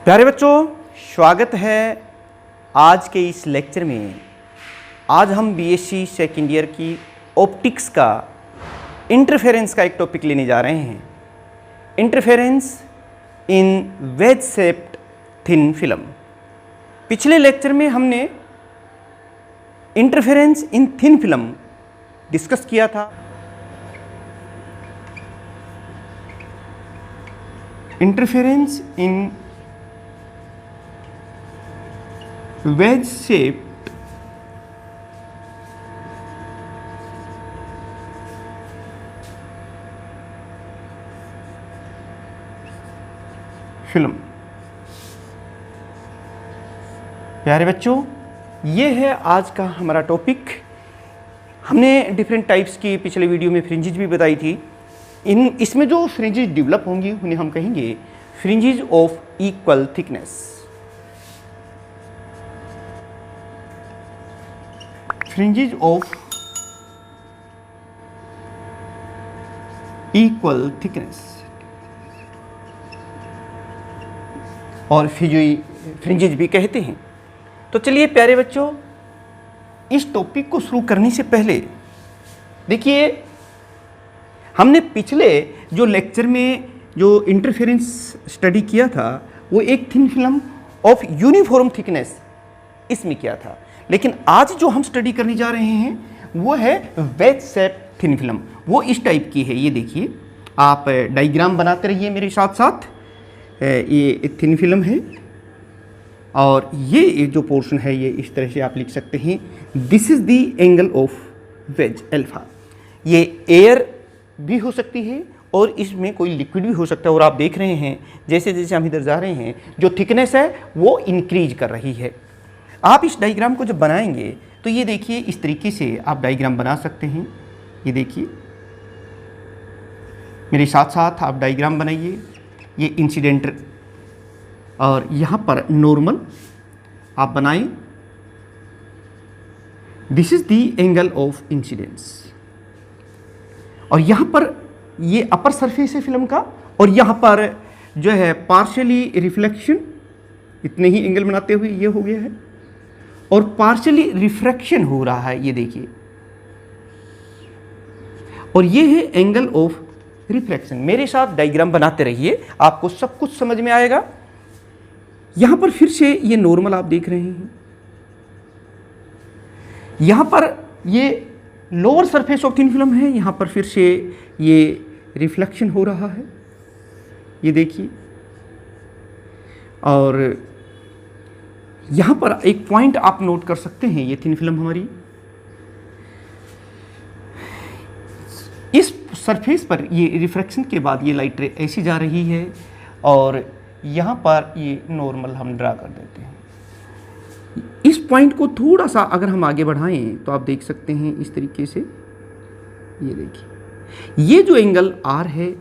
प्यारे बच्चों, स्वागत है आज के इस लेक्चर में। आज हम बीएससी सेकेंड ईयर की ऑप्टिक्स का इंटरफेरेंस का एक टॉपिक लेने जा रहे हैं। Interference in wedge shaped thin film. पिछले लेक्चर में हमने इंटरफेरेंस इन थिन फिल्म डिस्कस किया था। इंटरफेरेंस इन wedge shaped फिल्म। प्यारे बच्चों, ये है आज का हमारा टॉपिक। हमने डिफरेंट टाइप्स की पिछले वीडियो में फ्रिंजेस भी बताई थी। इसमें जो फ्रिंजेस डेवलप होंगी उन्हें हम कहेंगे fringes of equal thickness. Fringes of equal thickness और फ्रिंजेस भी कहते हैं। तो चलिए प्यारे बच्चों, इस टॉपिक को शुरू करने से पहले देखिए, हमने पिछले जो लेक्चर में जो इंटरफेरेंस स्टडी किया था वो एक thin film of uniform thickness इसमें किया था। लेकिन आज जो हम स्टडी करने जा रहे हैं वो है वेज शेप्ड थिन फिल्म। वो इस टाइप की है। ये देखिए, आप डायग्राम बनाते रहिए मेरे साथ साथ। ये थिन फिल्म है और ये जो पोर्शन है ये इस तरह से आप लिख सकते हैं, this is the angle of wedge alpha. ये एयर भी हो सकती है और इसमें कोई लिक्विड भी हो सकता है। और आप देख रहे हैं जैसे जैसे हम इधर जा रहे हैं जो थिकनेस है वो इंक्रीज कर रही है। आप इस डायग्राम को जब बनाएंगे तो ये देखिए, इस तरीके से आप डायग्राम बना सकते हैं। ये देखिए, मेरे साथ साथ आप डायग्राम बनाइए। ये इंसिडेंट और यहाँ पर नॉर्मल आप बनाएं। This is the angle of incidence. और यहाँ पर ये अपर सरफेस है फिल्म का, और यहाँ पर जो है पार्शियली रिफ्लेक्शन, इतने ही एंगल बनाते हुए ये हो गया है, और पार्शियली रिफ्रैक्शन हो रहा है। ये देखिए, और ये है एंगल ऑफ रिफ्लेक्शन। मेरे साथ डायग्राम बनाते रहिए, आपको सब कुछ समझ में आएगा। यहां पर फिर से ये नॉर्मल आप देख रहे हैं। यहां पर ये lower surface of thin film है, यहां पर फिर से ये रिफ्लेक्शन हो रहा है। ये देखिए, और यहां पर एक पॉइंट आप नोट कर सकते हैं। ये थिन फिल्म हमारी इस सरफेस पर ये रिफ्रैक्शन के बाद ये लाइट रे ऐसी जा रही है, और यहां पर ये नॉर्मल हम ड्रा कर देते हैं। इस पॉइंट को थोड़ा सा अगर हम आगे बढ़ाएं तो आप देख सकते हैं इस तरीके से। ये देखिए, ये जो एंगल आर है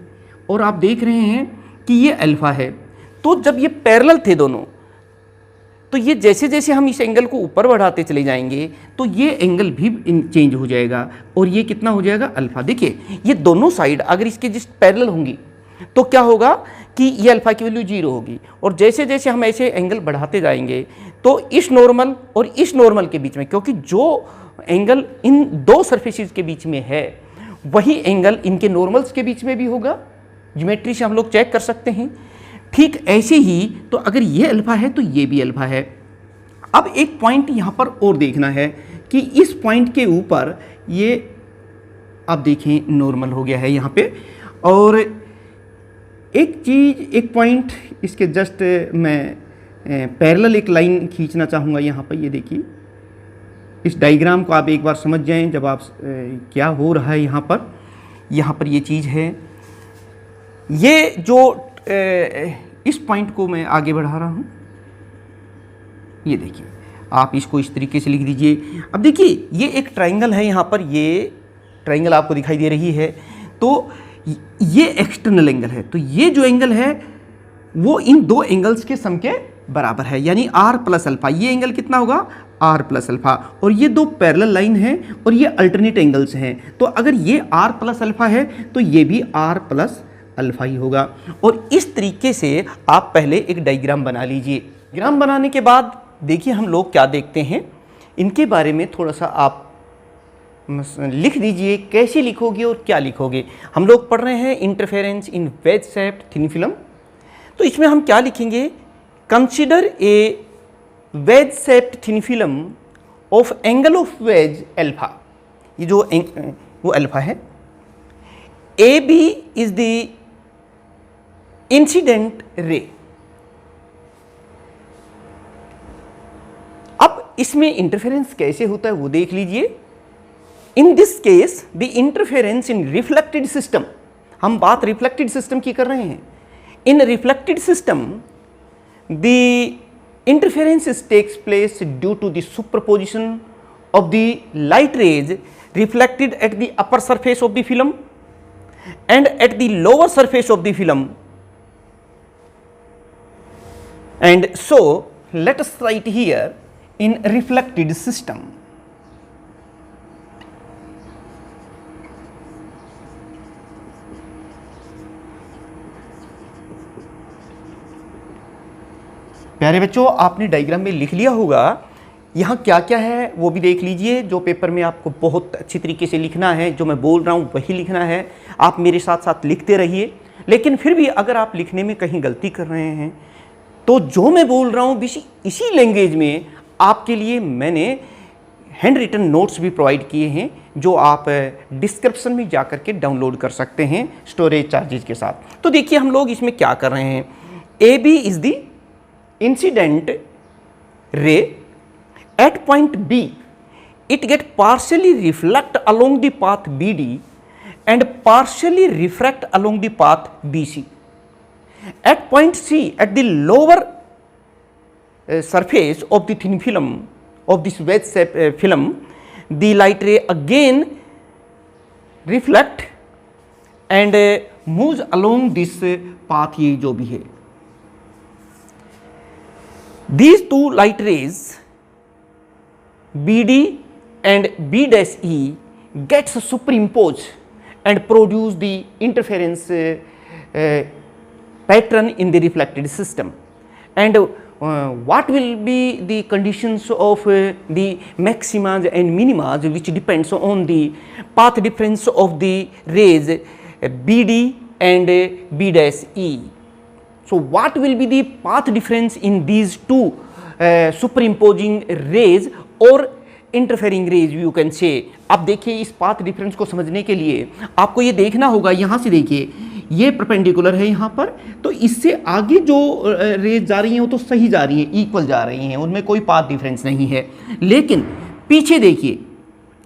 और आप देख रहे हैं कि ये अल्फा है। तो जब ये पैरेलल थे दोनों, तो ये जैसे जैसे हम इस एंगल को ऊपर बढ़ाते चले जाएंगे तो ये एंगल भी चेंज हो जाएगा, और ये कितना हो जाएगा, अल्फा। देखिए, ये दोनों साइड अगर इसके जिस पैरेलल होंगी तो क्या होगा कि ये अल्फा की वैल्यू 0 होगी। और जैसे जैसे हम ऐसे एंगल बढ़ाते जाएंगे तो इस नॉर्मल और इस नॉर्मल के बीच में, क्योंकि जो एंगल इन दो सरफेसेस के बीच में है वही एंगल इनके नॉर्मल्स के बीच में भी होगा। ज्योमेट्री से हम लोग चेक कर सकते हैं। ठीक ऐसे ही, तो अगर ये अल्फा है तो ये भी अल्फा है। अब एक पॉइंट यहाँ पर और देखना है कि इस पॉइंट के ऊपर ये आप देखें नॉर्मल हो गया है यहाँ पे। और एक चीज़, एक पॉइंट इसके जस्ट मैं पैरेलल एक लाइन खींचना चाहूँगा यहाँ पर। ये देखिए, इस डायग्राम को आप एक बार समझ जाएं जब आप क्या हो रहा है। यहाँ पर ये चीज़ है। ये जो इस पॉइंट को मैं आगे बढ़ा रहा हूँ, ये देखिए, आप इसको इस तरीके से लिख दीजिए। अब देखिए, ये एक ट्रायंगल है, यहाँ पर ये ट्रायंगल आपको दिखाई दे रही है। तो ये एक्सटर्नल एंगल है, तो ये जो एंगल है वो इन दो एंगल्स के सम के बराबर है, यानी आर प्लस अल्फा। ये एंगल कितना होगा, आर प्लस अल्फा। और ये दो पैरेलल लाइन है और ये अल्टरनेट एंगल्स हैं। तो अगर ये आर प्लस अल्फा है तो ये भी आर प्लस अल्फा ही होगा। और इस तरीके से आप पहले एक डायग्राम बना लीजिए। डायग्राम बनाने के बाद देखिए हम लोग क्या देखते हैं, इनके बारे में थोड़ा सा आप लिख दीजिए, कैसे लिखोगे और क्या लिखोगे। हम लोग पढ़ रहे हैं interference in wedge shaped thin film, तो इसमें हम क्या लिखेंगे, consider a wedge shaped thin film of angle of wedge alpha. ये जो वो अल्फा है। A B is the incident ray. अब इसमें इंटरफेरेंस कैसे होता है वो देख लीजिए। In this case the interference in reflected system, हम बात रिफ्लेक्टेड सिस्टम की कर रहे हैं। In reflected system the interference takes place due to the superposition of the light rays reflected at the upper surface of the film and at the lower surface of the film. And so let us write here in reflected system. प्यारे बच्चों, आपने diagram में लिख लिया होगा, यहाँ क्या क्या है वो भी देख लीजिए। जो पेपर में आपको बहुत अच्छी तरीके से लिखना है, जो मैं बोल रहा हूँ वही लिखना है। आप मेरे साथ साथ लिखते रहिए, लेकिन फिर भी अगर आप लिखने में कहीं गलती कर रहे हैं तो जो मैं बोल रहा हूँ इसी लैंग्वेज में आपके लिए मैंने हैंड रिटन नोट्स भी प्रोवाइड किए हैं, जो आप डिस्क्रिप्शन में जा कर के डाउनलोड कर सकते हैं स्टोरेज चार्जेस के साथ। तो देखिए हम लोग इसमें क्या कर रहे हैं। A B is the incident ray. At point B, it get partially reflect along the path BD and partially refract along the path BC. At point C, at the lower surface of the thin film of this wedge shape film, the light ray again reflect and moves along this path, ये जो भी है। These two light rays BD and B dash E gets superimposed and produce the interference pattern in the reflected system. And what will be the conditions of the maximas and minimas, which depends on the path difference of the rays BD and B dash E. So what will be the path difference in these two superimposing rays और interfering rays you can say. अब देखिए इस path difference को समझने के लिए आपको ये देखना होगा, यहाँ से देखिए ये परपेंडिकुलर है यहाँ पर, तो इससे आगे जो रेज जा रही हैं वो तो सही जा रही हैं, इक्वल जा रही हैं, उनमें कोई पाथ डिफरेंस नहीं है। लेकिन पीछे देखिए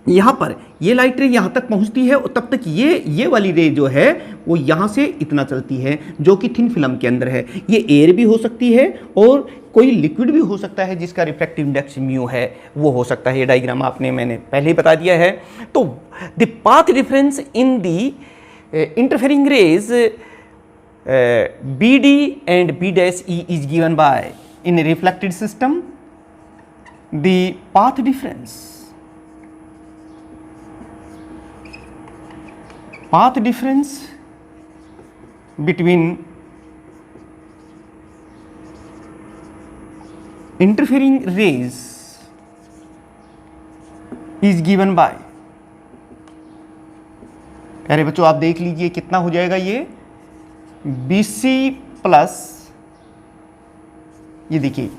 यहाँ पर ये लाइट रे यहाँ तक पहुँचती है और तब तक ये वाली रे जो है वो यहाँ से इतना चलती है, जो कि थिन फिल्म के अंदर है। ये एयर भी हो सकती है और कोई लिक्विड भी हो सकता है जिसका रिफ्रैक्टिव इंडेक्स म्यू है, वो हो सकता है। ये डायग्राम मैंने पहले ही बता दिया है। तो the path difference in the interfering rays B D and B dash E is given by in reflected system the path difference between interfering rays is given by, अरे बच्चों आप देख लीजिए कितना हो जाएगा ये BC प्लस, ये देखिए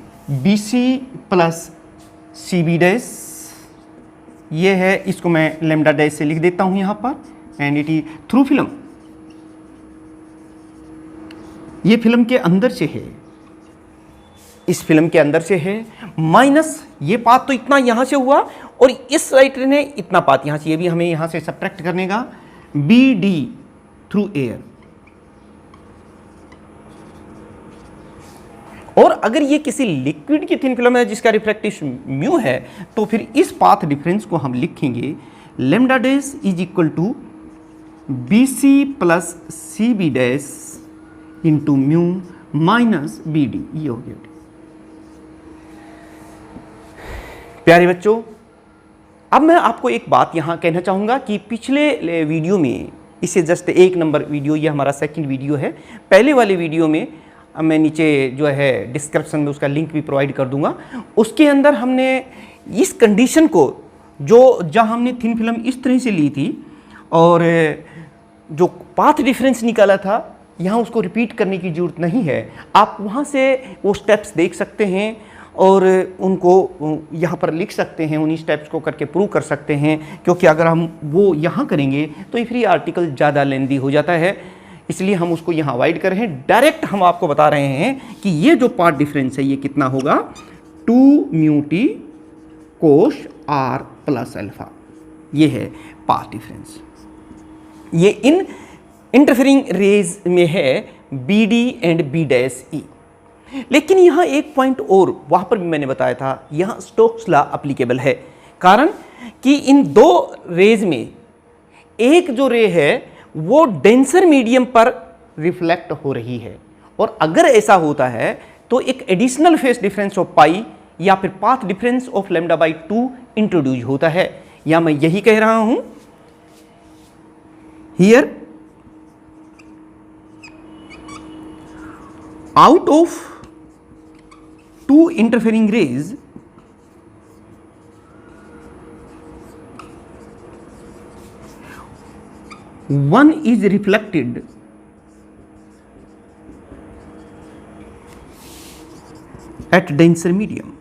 BC प्लस CB डैश, ये है, इसको मैं लैम्डा डैश से लिख देता हूं यहां पर, and it is through film, ये फिल्म के अंदर से है, इस फिल्म के अंदर से है, माइनस ये पाथ तो इतना यहां से हुआ और इस लाइट रे ने इतना पाथ यहां से, ये भी हमें यहां से सब्ट्रैक्ट करने का, बी डी थ्रू एयर। और अगर ये किसी लिक्विड की थिन फिल्म है जिसका रिफ्रैक्टिव म्यू है, तो फिर इस पाथ डिफरेंस को हम लिखेंगे lambda dash is equal to B C plus C B dash into mu minus B D, ये हो गया। प्यारे बच्चों, अब मैं आपको एक बात यहां कहना चाहूंगा कि पिछले वीडियो में इसे जस्ट 1 नंबर वीडियो, ये हमारा सेकंड वीडियो है। पहले वाले वीडियो में मैं नीचे जो है डिस्क्रिप्शन में उसका लिंक भी प्रोवाइड कर दूंगा। उसके अंदर हमने इस कंडीशन को जहाँ हमने थिन फिल्म इस तरह से ली थी और जो पाथ डिफरेंस निकाला था, यहाँ उसको रिपीट करने की ज़रूरत नहीं है। आप वहाँ से वो स्टेप्स देख सकते हैं और उनको यहाँ पर लिख सकते हैं, उन्हीं स्टेप्स को करके प्रूव कर सकते हैं, क्योंकि अगर हम वो यहाँ करेंगे तो ये फ्री आर्टिकल ज़्यादा लेंदी हो जाता है, इसलिए हम उसको यहाँ अवॉइड कर रहे हैं। डायरेक्ट हम आपको बता रहे हैं कि ये जो पाथ डिफरेंस है ये कितना होगा, 2 mu T cos r plus alpha, ये है पाथ डिफरेंस। ये इन इंटरफेरिंग रेज में है B D and B dash E. लेकिन यहाँ एक पॉइंट और, वहाँ पर भी मैंने बताया था, यहाँ स्टोक्स लॉ अप्लीकेबल है। कारण कि इन दो रेज में एक जो रे है वो डेंसर मीडियम पर रिफ्लेक्ट हो रही है, और अगर ऐसा होता है तो एक additional phase difference of pi या फिर path difference of lambda by 2 introduce होता है। या मैं यही कह रहा हूं, here out of 2 interfering rays one is reflected at denser medium.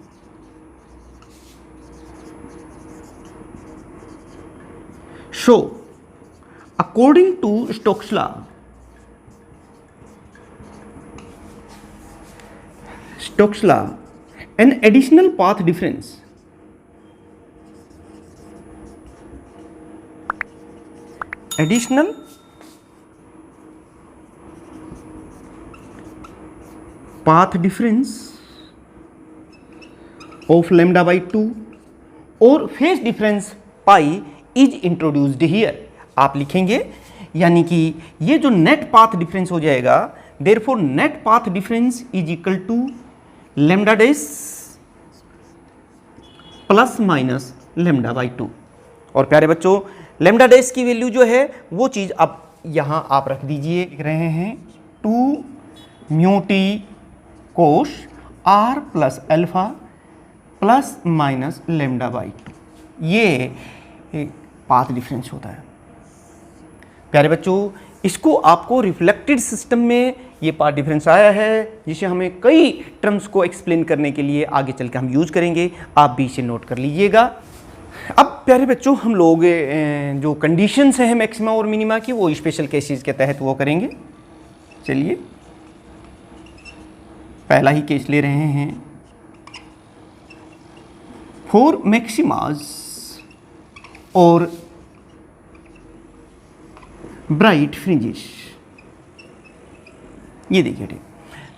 So, according to Stokes law, an additional path difference of lambda by 2 और phase difference pi is introduced here. आप लिखेंगे यानी कि ये जो नेट पाथ डिफरेंस हो जाएगा, therefore net path difference is equal to lambda dash plus minus lambda by 2। और प्यारे बच्चों, लैम्डा डैश की वैल्यू जो है वो चीज़ अब यहाँ आप रख दीजिए, लिख रहे हैं 2 mu T cos r plus alpha plus minus lambda by 2, ये पाथ डिफरेंस होता है। प्यारे बच्चों, इसको आपको रिफ्लेक्टेड सिस्टम में ये पाथ डिफरेंस आया है, जिसे हमें कई टर्म्स को एक्सप्लेन करने के लिए आगे चल के हम यूज करेंगे। आप भी इसे नोट कर लीजिएगा। अब प्यारे बच्चों, हम लोग जो कंडीशंस हैं मैक्सिमा और मिनिमा की, वो स्पेशल केसेस के तहत वो करेंगे। चलिए पहला ही केस ले रहे हैं, फॉर मैक्सिमाज और ब्राइट फ्रिंजेस। ये देखिए,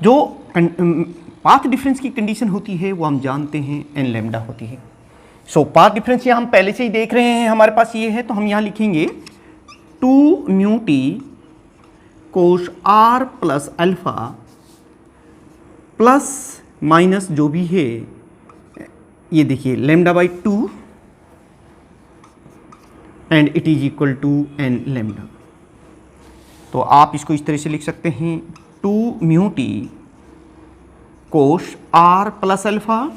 जो पाथ डिफरेंस की कंडीशन होती है वो हम जानते हैं एन लैम्डा होती है। सो पाथ डिफरेंस हम पहले से ही देख रहे हैं, हमारे पास ये है, तो हम यहाँ लिखेंगे 2 mu T cos r plus alpha plus minus जो भी है, ये देखिए lambda by 2 and it is equal to N lambda. तो आप इसको इस तरह से लिख सकते हैं, 2 mu T cos r plus alpha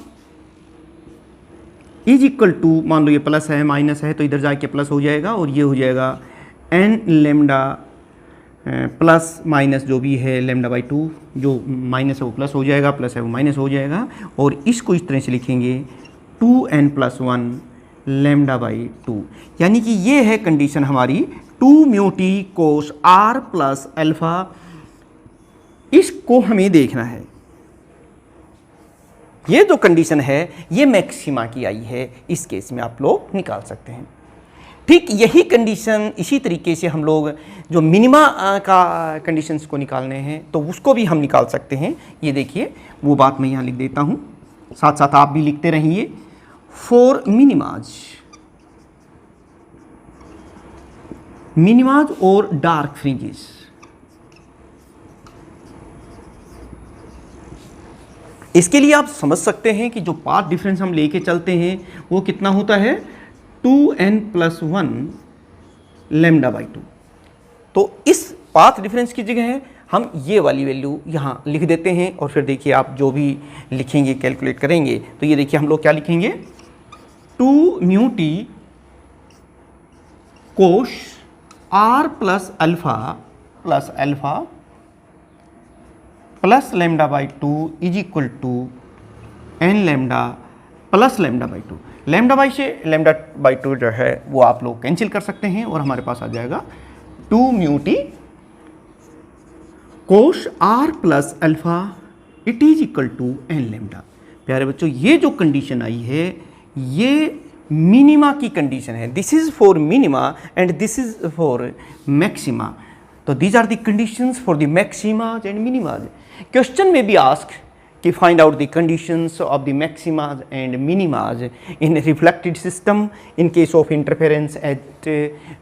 is equal to, मान लो ये प्लस है माइनस है तो इधर जाके प्लस हो जाएगा, और ये हो जाएगा एन लैम्डा प्लस माइनस जो भी है लैम्डा बाई 2, जो माइनस है वो प्लस हो जाएगा, प्लस है वो माइनस हो जाएगा, और इसको इस तरह से लिखेंगे 2n प्लस 1 लैम्डा बाई 2। यानी कि ये है कंडीशन हमारी 2 म्यू टी कोस r प्लस अल्फा। इसको हमें देखना है, ये जो कंडीशन है ये मैक्सिमा की आई है, इस केस में आप लोग निकाल सकते हैं। ठीक यही कंडीशन, इसी तरीके से हम लोग जो मिनिमा का कंडीशंस को निकालने हैं तो उसको भी हम निकाल सकते हैं। ये देखिए, वो बात मैं यहाँ लिख देता हूँ, साथ साथ आप भी लिखते रहिए। फॉर मिनिमाज और डार्क फ्रिंजेस, इसके लिए आप समझ सकते हैं कि जो पाथ डिफरेंस हम लेके चलते हैं वो कितना होता है, 2n प्लस 1 लैम्डा बाई 2। तो इस पाथ डिफरेंस की जगह हम ये वाली वैल्यू यहाँ लिख देते हैं और फिर देखिए आप जो भी लिखेंगे कैलकुलेट करेंगे तो ये देखिए हम लोग क्या लिखेंगे 2 mu T cos R plus alpha plus lambda by 2 is equal to N lambda plus lambda by 2। Lambda by से लैम्डा बाई 2 जो है वो आप लोग कैंसिल कर सकते हैं और हमारे पास आ जाएगा 2 mu T cos R plus alpha it is equal to N lambda. प्यारे बच्चों, ये जो कंडीशन आई है ये मिनिमा की कंडीशन है। This is for minima and this is for maxima. तो these are the conditions for the maximas and minimas. Question में बी आस्क कि find out the conditions of the maximas and minimas in reflected system in case of interference at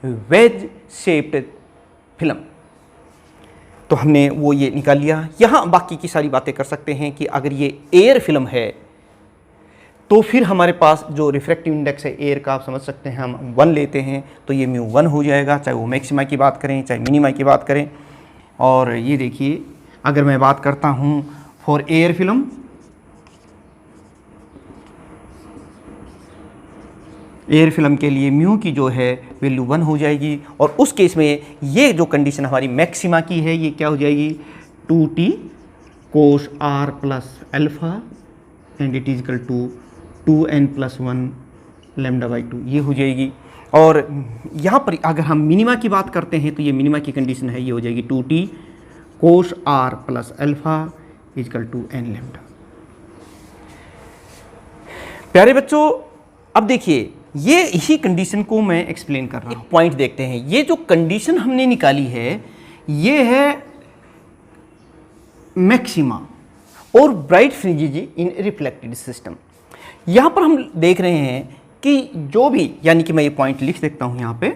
wedge shaped film. तो हमने वो ये निकाल लिया। यहाँ बाकी की सारी बातें कर सकते हैं कि अगर ये एयर फिल्म है तो फिर हमारे पास जो रिफ्रैक्टिव इंडेक्स है एयर का आप समझ सकते हैं, हम 1 लेते हैं तो ये म्यू 1 हो जाएगा, चाहे वो मैक्सिमा की बात करें चाहे मिनिमा की बात करें। और ये देखिए अगर मैं बात करता हूँ for air film, air film के लिए म्यू की जो है वैल्यू 1 हो जाएगी और उस केस में ये जो कंडीशन हमारी मैक्सिमा की है ये क्या हो जाएगी 2t cos r plus alpha and it is equal to 2n plus 1 lambda by 2 ये हो जाएगी। और यहाँ पर अगर हम मिनिमा की बात करते हैं तो ये मिनिमा की कंडीशन है, ये हो जाएगी 2t cos r plus alpha is equal to n lambda. प्यारे बच्चों, अब देखिए ये इसी कंडीशन को मैं एक्सप्लेन कर रहा हूँ। पॉइंट देखते हैं, ये जो कंडीशन हमने निकाली है ये है मैक्सिमा और ब्राइट फ्रिंजेज इन रिफ्लेक्टेड सिस्टम। यहाँ पर हम देख रहे हैं कि जो भी, यानी कि मैं ये पॉइंट लिख सकता हूँ यहाँ पे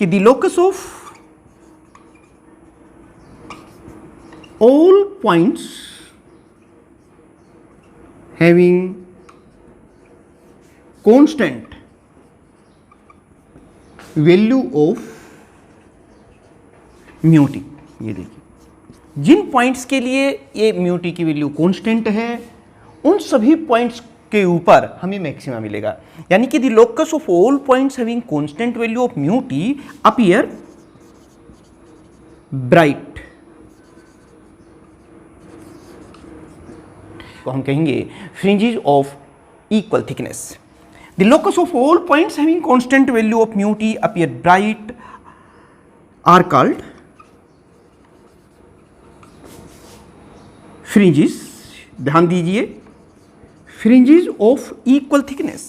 कि the locus of all points having constant value of mu T. ये देखिए जिन पॉइंट्स के लिए ये म्यू टी की वैल्यू कांस्टेंट है उन सभी पॉइंट्स के ऊपर हमें मैक्सिमा मिलेगा। यानी कि the locus of all points having constant value of mu T appear bright, तो हम कहेंगे fringes of equal thickness. The locus of all points having constant value of mu t appear bright are called fringes। ध्यान दीजिए, fringes of equal thickness।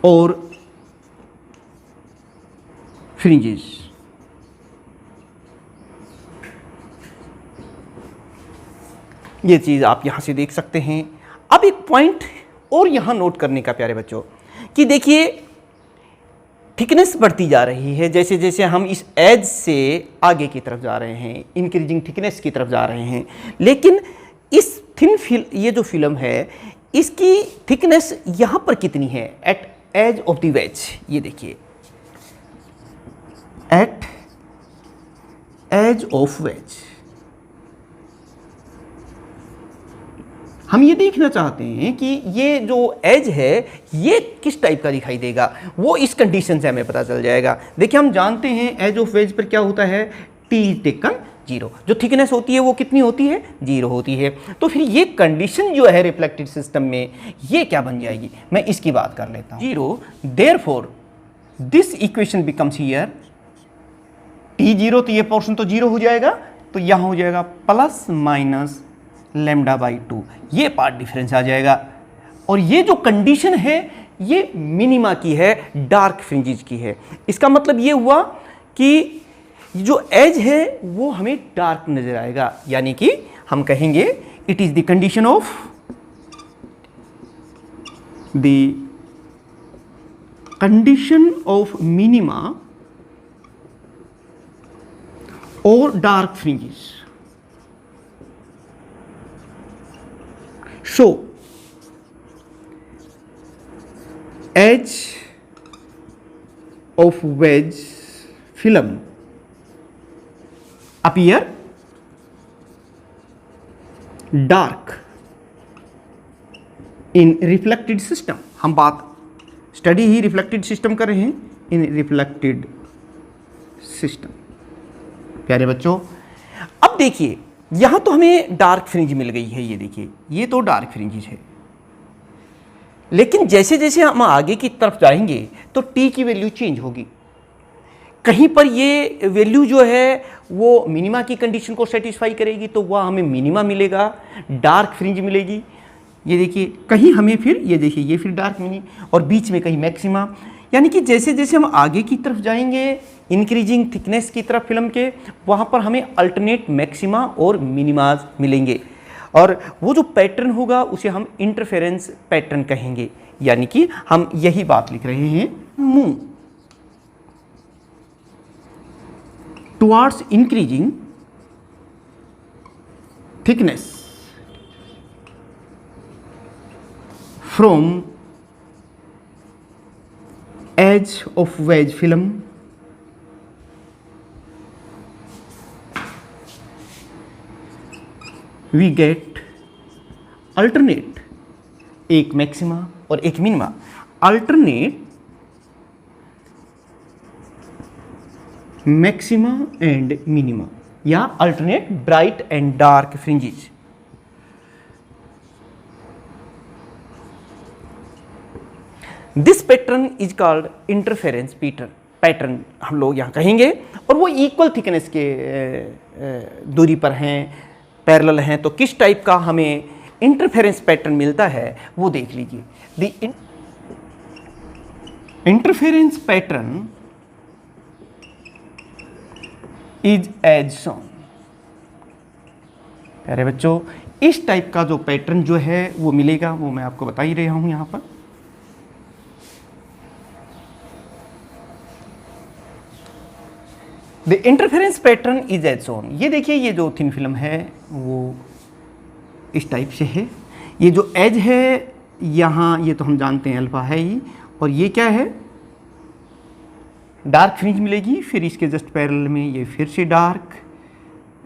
और fringes ये चीज़ आप यहाँ से देख सकते हैं। अब एक पॉइंट और यहाँ नोट करने का प्यारे बच्चों कि देखिए थिकनेस बढ़ती जा रही है जैसे जैसे हम इस एज से आगे की तरफ जा रहे हैं, इंक्रीजिंग थिकनेस की तरफ जा रहे हैं। लेकिन इस ये जो फिल्म है इसकी थिकनेस यहाँ पर कितनी है at edge of the wedge. ये देखिए एट एज ऑफ वेज हम ये देखना चाहते हैं कि ये जो एज है ये किस टाइप का दिखाई देगा, वो इस कंडीशन से हमें पता चल जाएगा। देखिए हम जानते हैं एज ऑफ वेज पर क्या होता है टी टेकन 0, जो थिकनेस होती है वो कितनी होती है 0 होती है। तो फिर ये कंडीशन जो है रिफ्लेक्टेड सिस्टम में ये क्या बन जाएगी, मैं इसकी बात कर लेता हूँ 0। Therefore this equation becomes here T0, तो ये पोर्शन तो 0 हो जाएगा, तो यहाँ हो जाएगा प्लस माइनस लैम्डा बाई 2, ये पार्ट डिफरेंस आ जाएगा। और ये जो कंडीशन है ये मिनिमा की है, डार्क फ्रिंजेस की है। इसका मतलब ये हुआ कि जो एज है वो हमें डार्क नजर आएगा, यानी कि हम कहेंगे it is the condition of minima और dark fringes. So edge of wedge film appear dark in reflected system। हम बात स्टडी ही रिफ्लेक्टेड सिस्टम कर रहे हैं, इन रिफ्लेक्टेड सिस्टम। प्यारे बच्चों, अब देखिए यहां तो हमें डार्क फ्रिंज मिल गई है, ये देखिए ये तो डार्क फ्रिंजेस है, लेकिन जैसे जैसे हम आगे की तरफ जाएंगे तो टी की वैल्यू चेंज होगी। कहीं पर ये वैल्यू जो है वो मिनिमा की कंडीशन को सेटिस्फाई करेगी तो वह हमें मिनिमा मिलेगा, डार्क फ्रिंज मिलेगी। ये देखिए कहीं हमें फिर ये देखिए ये फिर डार्क मिनी और बीच में कहीं मैक्सिमा। यानी कि जैसे जैसे हम आगे की तरफ जाएंगे इंक्रीजिंग थिकनेस की तरफ फिल्म के, वहाँ पर हमें अल्टरनेट मैक्सिमा और मिनिमाज मिलेंगे और वो जो पैटर्न होगा उसे हम इंटरफेरेंस पैटर्न कहेंगे। यानी कि हम यही बात लिख रहे हैं, move towards increasing thickness from edge of wedge film we get alternate, एक मैक्सिमा और एक minima, alternate maxima and minima या alternate bright and dark fringes। This pattern is called interference pattern हम लोग यहाँ कहेंगे, और वो इक्वल थिकनेस के दूरी पर हैं, पैरेलल हैं। तो किस टाइप का हमें इंटरफेरेंस पैटर्न मिलता है वो देख लीजिए। The interference pattern is as shown. प्यारे बच्चों, इस टाइप का जो पैटर्न जो है वो मिलेगा, वो मैं आपको बता ही रहा हूँ यहाँ पर। The interference pattern is as shown. ये देखिए ये जो थिन फिल्म है वो इस टाइप से है, ये जो एज है यहाँ ये तो हम जानते हैं अल्फा है ही, और ये क्या है डार्क फ्रिंज मिलेगी, फिर इसके जस्ट पैरेलल में ये फिर से डार्क,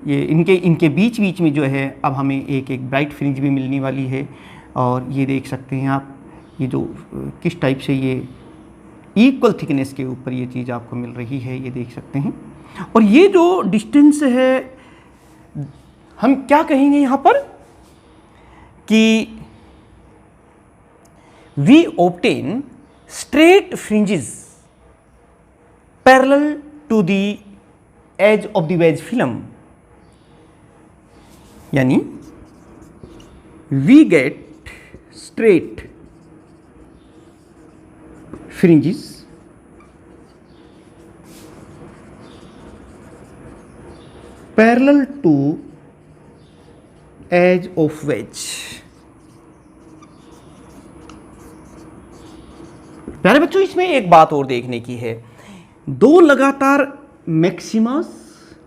ये इनके बीच बीच में जो है अब हमें एक एक ब्राइट फ्रिंज भी मिलने वाली है। और ये देख सकते हैं आप ये जो किस टाइप से ये इक्वल थिकनेस के ऊपर ये चीज़ आपको मिल रही है, ये देख सकते हैं। और ये जो डिस्टेंस है हम क्या कहेंगे यहाँ पर कि we obtain straight fringes parallel to the edge of the wedge film. यानी we get straight fringes parallel to edge of wedge। प्यारे बच्चों, इसमें एक बात और देखने की है, दो लगातार मैक्सिमास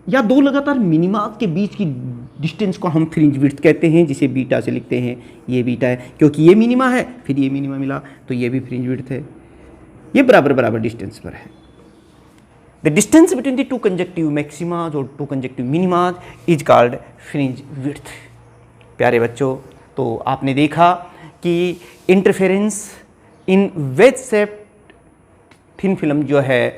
या दो लगातार मिनिमास के बीच की डिस्टेंस को हम फ्रिंज विड्थ कहते हैं, जिसे बीटा से लिखते हैं। ये बीटा है क्योंकि ये मिनिमा है, फिर ये मिनिमा मिला तो ये भी फ्रिंज विड्थ है, ये बराबर बराबर डिस्टेंस पर है। The distance between the two conjunctive maximas or two conjunctive minimas is called fringe width। प्यारे बच्चों, तो आपने देखा कि interference in wedge shaped thin film जो है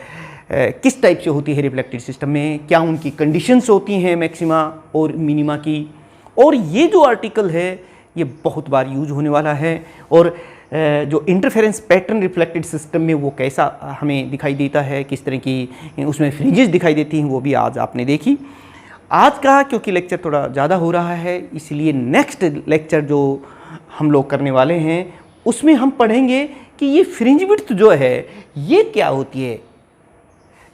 किस टाइप से होती है रिफ्लेक्टेड सिस्टम में, क्या उनकी कंडीशंस होती हैं मैक्सिमा और मिनिमा की। और ये जो आर्टिकल है ये बहुत बार यूज होने वाला है, और जो इंटरफेरेंस पैटर्न रिफ्लेक्टेड सिस्टम में वो कैसा हमें दिखाई देता है, किस तरह की उसमें फ्रिंजेस दिखाई देती हैं, वो भी आज आपने देखी। आज का क्योंकि लेक्चर थोड़ा ज़्यादा हो रहा है, इसलिए नेक्स्ट लेक्चर जो हम लोग करने वाले हैं उसमें हम पढ़ेंगे कि ये फ्रिंज विड्थ जो है ये क्या होती है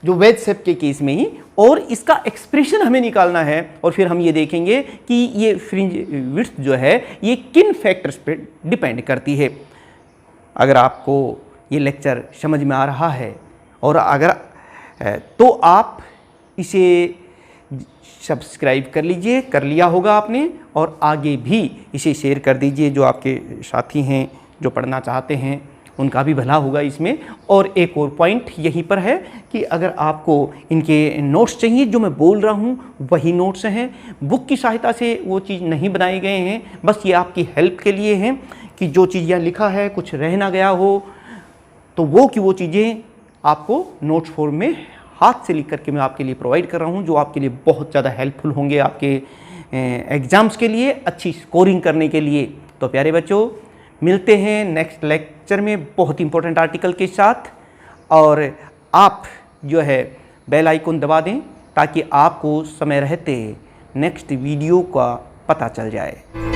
जो वेज शेप के केस में ही, और इसका एक्सप्रेशन हमें निकालना है। और फिर हम ये देखेंगे कि ये फ्रिंज विड्थ जो है ये किन फैक्टर्स पे डिपेंड करती है। अगर आपको ये लेक्चर समझ में आ रहा है और अगर तो आप इसे सब्सक्राइब कर लीजिए, कर लिया होगा आपने, और आगे भी इसे शेयर कर दीजिए जो आपके साथी हैं जो पढ़ना चाहते हैं उनका भी भला होगा इसमें। और एक और पॉइंट यहीं पर है कि अगर आपको इनके नोट्स चाहिए, जो मैं बोल रहा हूँ वही नोट्स हैं, बुक की सहायता से वो चीज़ नहीं बनाए गए हैं, बस ये आपकी हेल्प के लिए हैं कि जो चीज़ यहाँ लिखा है कुछ रह ना गया हो तो वो चीज़ें आपको नोट्स फॉर्म में हाथ से लिख करके मैं आपके लिए प्रोवाइड कर रहा हूँ, जो आपके लिए बहुत ज़्यादा हेल्पफुल होंगे आपके एग्ज़ाम्स के लिए, अच्छी स्कोरिंग करने के लिए। तो प्यारे बच्चों, मिलते हैं नेक्स्ट लेक्चर में बहुत इंपॉर्टेंट आर्टिकल के साथ। और आप जो है बेल आइकन दबा दें ताकि आपको समय रहते नेक्स्ट वीडियो का पता चल जाए।